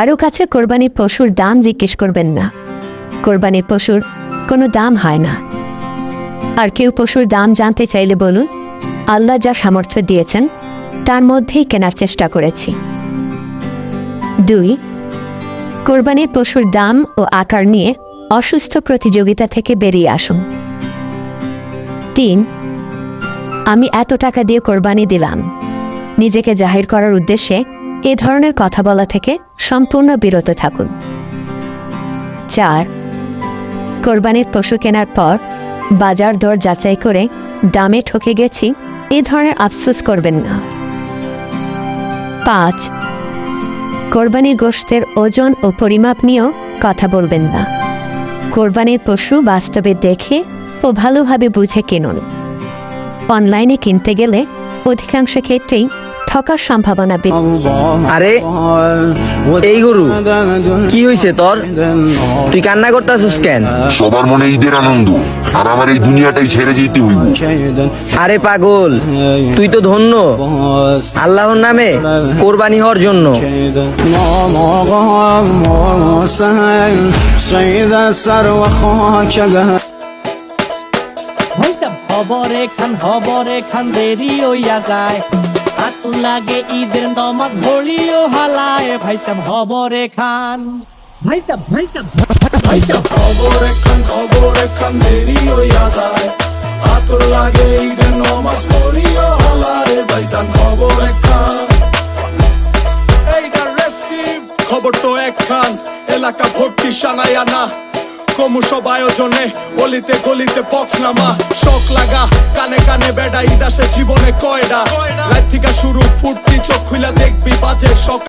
কারো কাছে কোরবানির পশুর দাম জিজ্ঞেস করবেন না। কোরবানির পশুর কোনো দাম হয় না। আর কেউ পশুর দাম জানতে চাইলে বলুন, আল্লাহ যা সামর্থ্য দিয়েছেন তার মধ্যেই কেনার চেষ্টা করেছি। 2. কোরবানির পশুর দাম ও আকার নিয়ে অসুস্থ প্রতিযোগিতা থেকে বেরিয়ে আসুন। 3. আমি এত টাকা দিয়ে কোরবানি দিলাম, নিজেকে জাহির করার উদ্দেশ্যে এ ধরনের কথা বলা থেকে সম্পূর্ণ বিরত থাকুন। 4. কোরবানির পশু কেনার পর বাজার দর যাচাই করে দামে ঠকে গেছি এ ধরনের আফসোস করবেন না। 5. কোরবানির গোশতের ওজন ও পরিমাপ নিয়েও কথা বলবেন না। কোরবানির পশু বাস্তবে দেখে ও ভালোভাবে বুঝে কিনুন। অনলাইনে কিনতে গেলে অধিকাংশ ক্ষেত্রেই ঠকার সম্ভাবনা বেশি। আরে এই গরু কি হইছে তোর? তুই কান্না করতেছিস কেন? সবার মনে ঈদের আনন্দ, আর আমার এই দুনিয়াটাই ছেড়ে যেতে হইব। আরে পাগল, তুই তো ধন্য আল্লাহর নামে কোরবানি হওয়ার জন্য। হবরে খান দেরি হইয়া যায়, আতুর লাগে ঈদের নমাজ ভরিও হালায়। ভাইসাব হবরে খান, ভাইসাব খবরে খান দেরি হইয়া যায়, আতুর লাগে ঈদের নমাজ ভরিও হালায়। ভাইসাব খবরে খান, এইটা রেস্টিভ খবর তো একখান, এলাকা ভর্তি সানায়া না। কমুসব আয়োজনে অলিতে গলিতে বক্স নামা, শখ লাগা কানে কানে বেড়া। ঈদ আসে জীবনে কয়ডা, রাত থেকে শুরু ফুর্তি, চোখ খুইলা দেখবি বাজে সকাল।